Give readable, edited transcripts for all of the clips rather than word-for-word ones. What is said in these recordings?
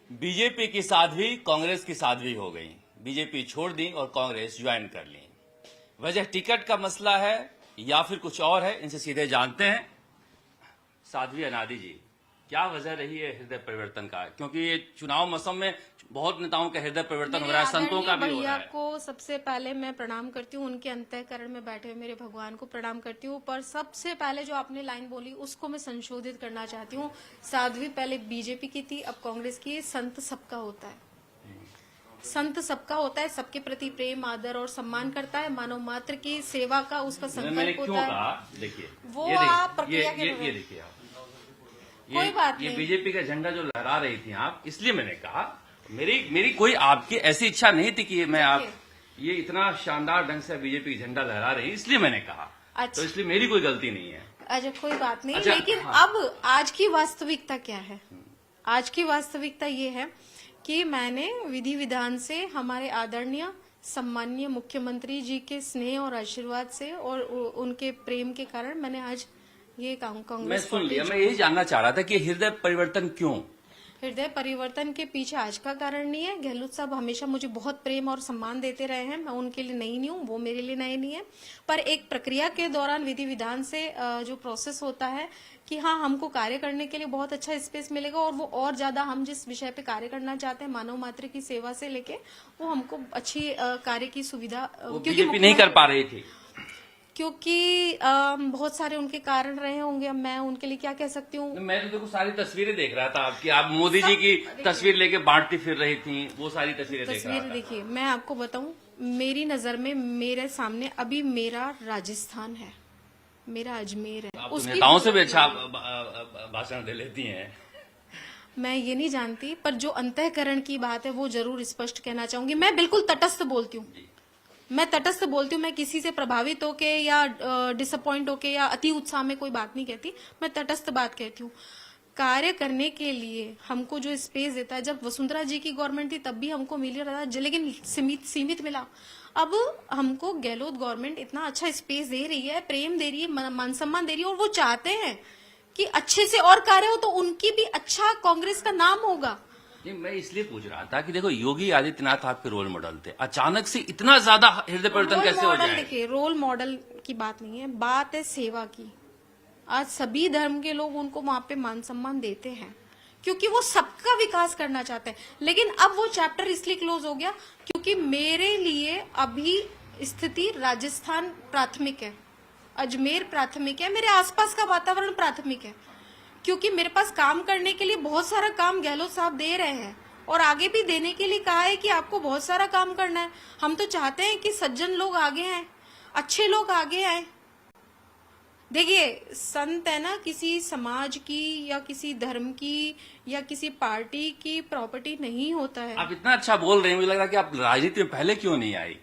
BJP की साध्वी कांग्रेस की साध्वी हो गई। बीजेपी छोड़ दी और कांग्रेस ज्वाइन कर ली। वजह टिकट का मसला है या फिर कुछ और है, इनसे सीधे जानते हैं। साध्वी अनादि जी, क्या वजह रही है हृदय परिवर्तन का? क्योंकि ये चुनाव मौसम में बहुत नेताओं का हृदय परिवर्तन हो रहा है, संतों का भी हो रहा है। भैया को सबसे पहले मैं प्रणाम करती हूँ, उनके अंतःकरण में बैठे हुए मेरे भगवान को प्रणाम करती हूँ। पर सबसे पहले जो आपने लाइन बोली उसको मैं संशोधित करना चाहती हूँ। साध्वी पहले बीजेपी की थी, अब कांग्रेस की। संत सबका होता है, संत सबका होता है, सबके प्रति प्रेम आदर और सम्मान करता है, मानव मात्र की सेवा का उसका संकल्प होता है। देखिए वो आप प्रक्रिया के ये देखिए आप, कोई बात ये नहीं। बीजेपी का झंडा जो लहरा रही थी आप, इसलिए मैंने कहा मेरी कोई आपकी ऐसी इच्छा नहीं थी कि मैं आप ये इतना शानदार ढंग से बीजेपी का झंडा लहरा रही, इसलिए मैंने कहा। अच्छा, तो इसलिए मेरी कोई गलती नहीं है। अच्छा कोई बात नहीं। अच्छा, लेकिन हाँ। अब आज की वास्तविकता क्या है? आज की वास्तविकता ये है कि मैंने विधि विधान से हमारे आदरणीय सम्माननीय मुख्यमंत्री जी के स्नेह और आशीर्वाद से और उनके प्रेम के कारण मैंने आज ये मैं कांग्रेस सुन लिया। पार्टी मैं यही जानना चाह रहा था कि हृदय परिवर्तन क्यों? हृदय परिवर्तन के पीछे आज का कारण नहीं है। गहलोत साहब हमेशा मुझे बहुत प्रेम और सम्मान देते रहे हैं। मैं उनके लिए नई नहीं हूँ, वो मेरे लिए नए नहीं है। पर एक प्रक्रिया के दौरान विधि विधान से जो प्रोसेस होता है कि हाँ, हमको कार्य करने के लिए बहुत अच्छा स्पेस मिलेगा और वो और ज्यादा हम जिस विषय पे कार्य करना चाहते हैं, मानव मात्र की सेवा से लेके, वो हमको अच्छी कार्य की सुविधा बीजेपी नहीं कर पा रही थी क्योंकि बहुत सारे उनके कारण रहे होंगे। अब मैं उनके लिए क्या कह सकती हूँ? मैं तो देखो सारी तस्वीरें देख रहा था आपकी, आप मोदी जी की तस्वीर लेके बांटती फिर रही थी, वो सारी तस्वीरें देख रहा था। देखिए, मैं आपको बताऊं, मेरी नजर में मेरे सामने अभी मेरा राजस्थान है, मेरा अजमेर है। आप तो नेताओं से भी अच्छा भाषण दे लेती हैं। मैं ये नहीं जानती, पर जो अंतःकरण की बात है वो जरूर स्पष्ट कहना चाहूंगी। मैं बिल्कुल तटस्थ बोलती हूँ, मैं तटस्थ बोलती हूँ। मैं किसी से प्रभावित होके या डिसअपॉइंट होके या अति उत्साह में कोई बात नहीं कहती। मैं तटस्थ बात कहती हूँ। कार्य करने के लिए हमको जो स्पेस देता है, जब वसुंधरा जी की गवर्नमेंट थी तब भी हमको मिल रहा था, लेकिन सीमित मिला। अब हमको गहलोत गवर्नमेंट इतना अच्छा स्पेस दे रही है, प्रेम दे रही है, मान सम्मान दे रही है, और वो चाहते हैं कि अच्छे से और कार्य हो, तो उनकी भी अच्छा कांग्रेस का नाम होगा। नहीं, मैं इसलिए पूछ रहा था कि देखो योगी आदित्यनाथ आपके रोल मॉडल थे, अचानक से इतना ज्यादा हृदय परिवर्तन कैसे हो जाए? देखिए, रोल मॉडल की बात नहीं है, बात है सेवा की। आज सभी धर्म के लोग उनको वहां पे मान सम्मान देते हैं क्योंकि वो सबका विकास करना चाहते हैं। लेकिन अब वो चैप्टर इसलिए क्लोज हो गया क्योंकि मेरे लिए अभी स्थिति राजस्थान प्राथमिक है, अजमेर प्राथमिक है, मेरे आसपास का वातावरण प्राथमिक है, क्योंकि मेरे पास काम करने के लिए बहुत सारा काम गहलोत साहब दे रहे हैं और आगे भी देने के लिए कहा है कि आपको बहुत सारा काम करना है। हम तो चाहते हैं कि सज्जन लोग आगे आए, अच्छे लोग आगे आए। देखिए, संत है ना, किसी समाज की या किसी धर्म की या किसी पार्टी की प्रॉपर्टी नहीं होता है। आप इतना अच्छा बोल रहे हैं, मुझे लग रहा है कि आप राजनीति में पहले क्यों नहीं आई?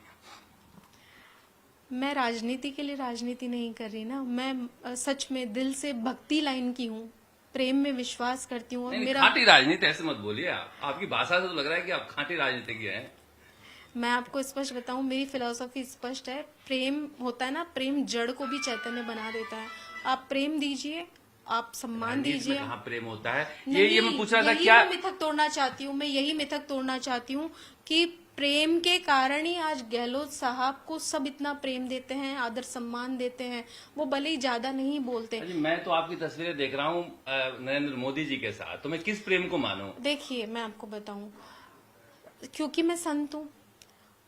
मैं राजनीति के लिए राजनीति नहीं कर रही ना, मैं सच में दिल से भक्ति लाइन की हूँ, प्रेम में विश्वास करती हूँ। और मेरा खाटी राजनीति ऐसे मत बोलिए आप, आपकी भाषा से तो लग रहा है कि आप खाटी राजनीतिज्ञ हैं। मैं आपको स्पष्ट बताऊं, मेरी फिलॉसफी स्पष्ट है। प्रेम होता है ना, प्रेम जड़ को भी चैतन्य बना देता है। आप प्रेम दीजिए, आप सम्मान दीजिए। कहाँ प्रेम होता है? ये मैं पूछ रहा था, क्या मैं मिथक तोड़ना चाहती हूँ, मैं यही मिथक तोड़ना चाहती हूँ कि प्रेम के कारण ही आज गहलोत साहब को सब इतना प्रेम देते हैं, आदर सम्मान देते हैं। वो भले ही ज्यादा नहीं बोलते। मैं तो आपकी तस्वीरें देख रहा हूँ नरेंद्र मोदी जी के साथ, तो मैं किस प्रेम को मानूं? देखिए, मैं आपको बताऊं, क्योंकि मैं संत हूँ,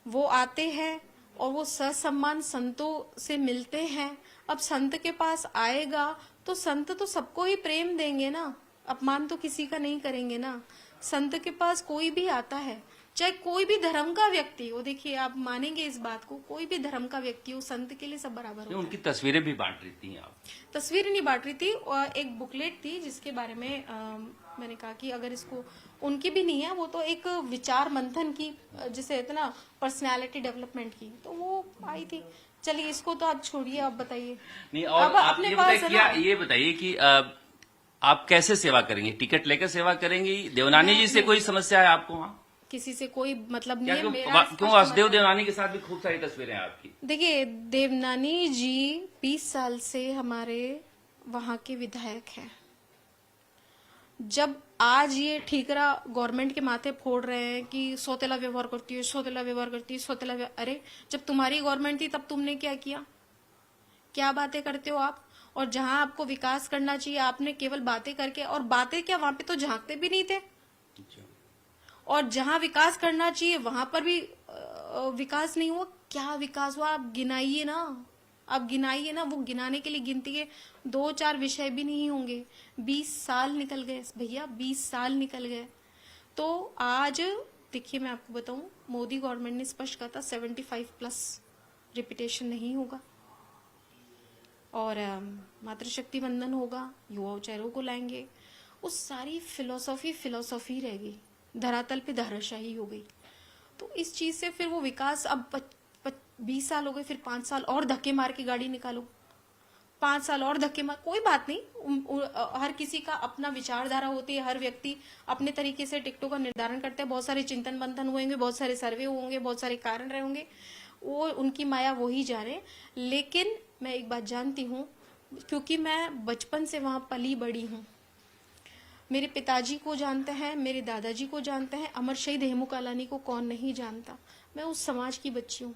वो आते हैं और वो ससम्मान संतों से मिलते हैं। अब संत के पास आएगा तो संत तो सबको ही प्रेम देंगे ना, अपमान तो किसी का नहीं करेंगे ना। संत के पास कोई भी आता है, चाहे कोई भी धर्म का व्यक्ति हो, देखिए आप मानेंगे इस बात को, कोई भी धर्म का व्यक्ति हो, संत के लिए सब बराबर होता है। उनकी तस्वीरें भी बांट रही थी आप? तस्वीर नहीं बांट रही थी, और एक बुकलेट थी जिसके बारे में मैंने कहा कि अगर इसको, उनकी भी नहीं है, वो तो एक विचार मंथन की, जिसे इतना पर्सनालिटी डेवलपमेंट की, तो वो आई थी। चलिए, इसको तो आप छोड़िए, आप बताइए। नहीं, और अब आप अपने पास ये बताइए कि आप कैसे सेवा करेंगे? टिकट लेकर सेवा करेंगी? देवनानी जी से कोई समस्या है आपको वहाँ? किसी से कोई मतलब नहीं है मेरा। क्यों वासुदेव देवनानी के साथ भी खूब सारी तस्वीरें हैं आपकी? देखिए, देवनानी जी 20 साल से हमारे वहाँ के विधायक हैं। जब आज ये ठीकरा गवर्नमेंट के माथे फोड़ रहे हैं कि सौतेला व्यवहार करती है, सौतेला व्यवहार करती है, सौतेला अरे जब तुम्हारी गवर्नमेंट थी तब तुमने क्या किया? क्या बातें करते हो आप? और जहां आपको विकास करना चाहिए आपने केवल बातें करके, और बातें क्या, वहां पे तो झांकते भी नहीं थे। और जहां विकास करना चाहिए वहां पर भी विकास नहीं हुआ। क्या विकास हुआ? आप गिनाइए ना, आप गिनाइए ना। वो गिनाने के लिए गिनती के 2-4 विषय भी नहीं होंगे। 20 साल निकल गए भैया, 20 साल निकल गए। तो आज देखिए मैं आपको बताऊं, मोदी गवर्नमेंट ने स्पष्ट कहा था 75+ रिपीटेशन नहीं होगा, और मातृशक्ति वंदन होगा, युवा उच्चारों को लाएंगे। वो सारी फिलोसॉफी रह गई, धरातल पे धराशाही हो गई। तो इस चीज से फिर वो विकास, अब 20 साल हो गए, फिर 5 साल और धक्के मार के गाड़ी निकालो, 5 साल और धक्के मार, कोई बात नहीं। हर किसी का अपना विचारधारा होती है, हर व्यक्ति अपने तरीके से टिकटों का निर्धारण करते हैं। बहुत सारे चिंतन मंथन हुएंगे, बहुत सारे सर्वे होंगे, बहुत सारे कारण रहे होंगे, वो उनकी माया वो ही जाने। लेकिन मैं एक बात जानती हूँ, क्योंकि मैं बचपन से वहां पली बड़ी हूँ। मेरे पिताजी को जानते हैं, मेरे दादाजी को जानते हैं, अमर शहीद हेमू कालानी को कौन नहीं जानता। मैं उस समाज की बच्ची हूँ,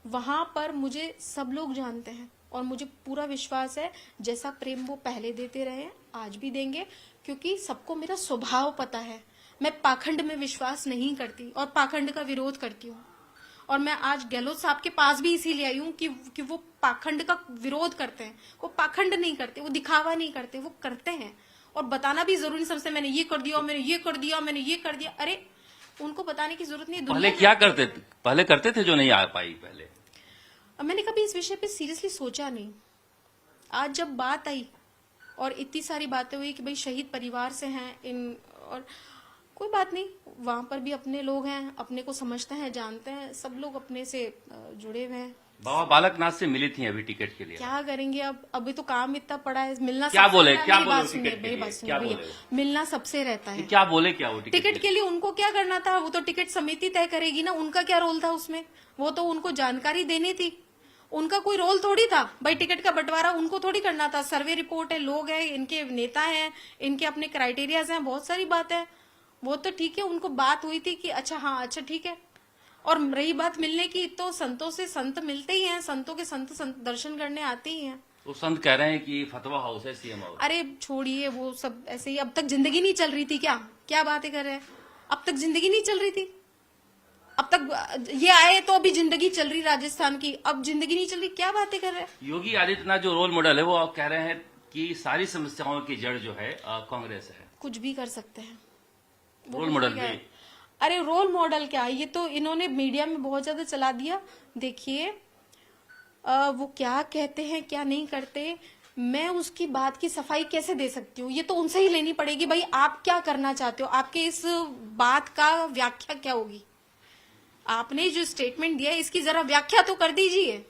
वहां पर मुझे सब लोग जानते हैं, और मुझे पूरा विश्वास है जैसा प्रेम वो पहले देते रहे आज भी देंगे, क्योंकि सबको मेरा स्वभाव पता है। मैं पाखंड में विश्वास नहीं करती और पाखंड का विरोध करती हूँ। और मैं आज गहलोत साहब के पास भी इसीलिए आई हूँ कि वो पाखंड का विरोध करते हैं। वो पाखंड नहीं करते, वो दिखावा नहीं करते, वो करते हैं। और बताना भी जरूरी समझते, मैंने ये कर दिया, मैंने ये कर दिया, मैंने ये कर दिया। अरे उनको बताने की जरूरत नहीं है। पहले क्या करते थे? पहले करते थे जो नहीं आ पाई पहले। मैंने कभी इस विषय पे सीरियसली सोचा नहीं। आज जब बात आई और इतनी सारी बातें हुई कि भाई शहीद परिवार से हैं इन, और कोई बात नहीं, वहां पर भी अपने लोग हैं, अपने को समझते हैं, जानते हैं, सब लोग अपने से जुड़े हुए हैं। बाबा बालकनाथ से मिली थी अभी टिकट के लिए। क्या करेंगे अब? अभी तो काम इतना पड़ा है, मिलना क्या सबसे बोले? रहता है। क्या मेरी बोले बात टिकट सुनिए, के मेरी लिए? बात क्या सुनिए बोले? मिलना सबसे रहता है। क्या बोले? क्या वो टिकट के लिए उनको क्या करना था? वो तो टिकट समिति तय करेगी ना, उनका क्या रोल था उसमें? वो तो उनको जानकारी देनी थी, उनका कोई रोल थोड़ी था। भाई टिकट का बंटवारा उनको थोड़ी करना था। सर्वे रिपोर्ट है, लोग हैं, इनके नेता हैं, इनके अपने क्राइटेरियाज हैं, बहुत सारी बात है। वो तो ठीक है, उनको बात हुई थी कि अच्छा हाँ अच्छा ठीक है। और रही बात मिलने की, तो संतों से संत मिलते ही हैं, संतों के संत दर्शन करने आते ही हैं। तो संत कह रहे हैं कि फतवा हाउस है सीएम हाउस। अरे छोड़िए वो सब ऐसे ही। अब तक जिंदगी नहीं चल रही थी क्या? क्या बातें कर रहे हैं? अब तक जिंदगी नहीं चल रही थी? अब तक ये आए तो अभी जिंदगी चल रही राजस्थान की, अब जिंदगी नहीं चल रही, क्या बातें कर रहे हैं? योगी आदित्यनाथ जो रोल मॉडल है वो आप कह रहे हैं कि सारी समस्याओं की जड़ जो है कांग्रेस है। कुछ भी कर सकते हैं वो, रोल मॉडल क्या है? भी। अरे रोल मॉडल क्या, ये तो इन्होंने मीडिया में बहुत ज्यादा चला दिया। देखिए वो क्या कहते हैं क्या नहीं करते, मैं उसकी बात की सफाई कैसे दे सकती हूँ? ये तो उनसे ही लेनी पड़ेगी। भाई आप क्या करना चाहते हो? आपके इस बात का व्याख्या क्या होगी? आपने जो स्टेटमेंट दिया है इसकी जरा व्याख्या तो कर दीजिए।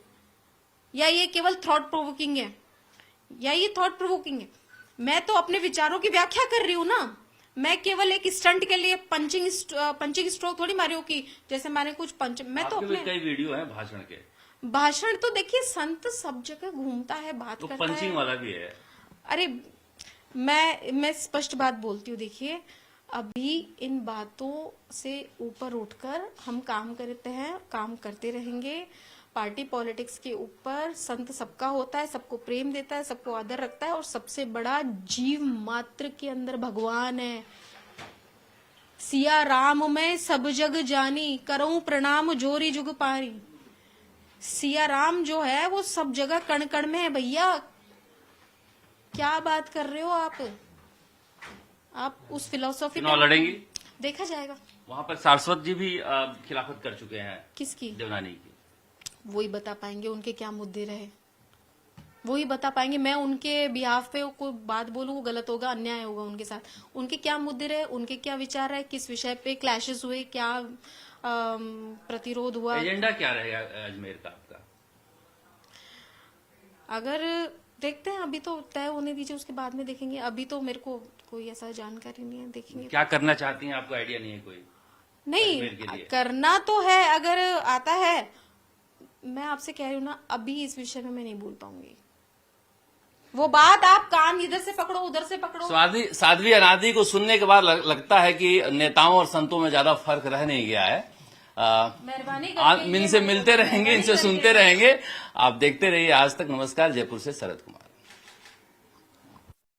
या ये केवल थॉट प्रोवोकिंग है, या ये थॉट प्रोवोकिंग है? मैं तो अपने विचारों की व्याख्या कर रही हूँ ना। मैं केवल एक स्टंट के लिए पंचिंग स्ट्रोक थोड़ी मारी हो कि जैसे मैंने कुछ पंच। मैं तो अपने कई वीडियो है भाषण के। भाषण तो देखिए, संत सब जगह घूमता है, बात तो करता है। पंचिंग वाला भी है। अरे मैं स्पष्ट बात बोलती हूँ। देखिए अभी इन बातों से ऊपर उठकर हम काम करते हैं, काम करते रहेंगे। पार्टी पॉलिटिक्स के ऊपर संत सबका होता है, सबको प्रेम देता है, सबको आदर रखता है, और सबसे बड़ा जीव मात्र के अंदर भगवान है। सिया राम में सब जग जानी, करऊं प्रणाम जोरी जुग पारी। सिया राम जो है वो सब जगह कण कण में है भैया। क्या बात कर रहे हो आप उस फिलोसॉफी चुनाव लड़ेंगी? देखा जाएगा। वहां पर सारस्वत जी भी खिलाफत कर चुके हैं। किसकी? देवनानी की। वही बता पाएंगे उनके क्या मुद्दे रहे, वही बता पाएंगे। मैं उनके बिहाफ पे कोई बात बोलूं वो गलत होगा, अन्याय होगा उनके साथ। उनके क्या मुद्दे रहे, उनके क्या विचार रहे, किस विषय पे क्लैशेस हुए, क्या प्रतिरोध हुआ। एजेंडा क्या रहेगा अजमेर का आपका? अगर देखते हैं, अभी तो तय होने दीजिए, उसके बाद में देखेंगे। अभी तो मेरे को कोई ऐसा जानकारी नहीं है, देखेंगे। क्या करना चाहती हैं? आपको आइडिया नहीं है कोई? अजमेर के नहीं लिए? करना तो है, अगर आता है। मैं आपसे कह रही हूँ ना, अभी इस विषय में मैं नहीं बोल पाऊंगी। वो बात आप कान इधर से पकड़ो उधर से पकड़ो। साध्वी अनादि को सुनने के बाद लगता है कि नेताओं और संतों में ज्यादा फर्क रह नहीं गया है। मेहरबानी करके इनसे मिलते रहेंगे, इनसे सुनते रहेंगे। आप देखते रहिए आज तक। नमस्कार। जयपुर से शरद कुमार।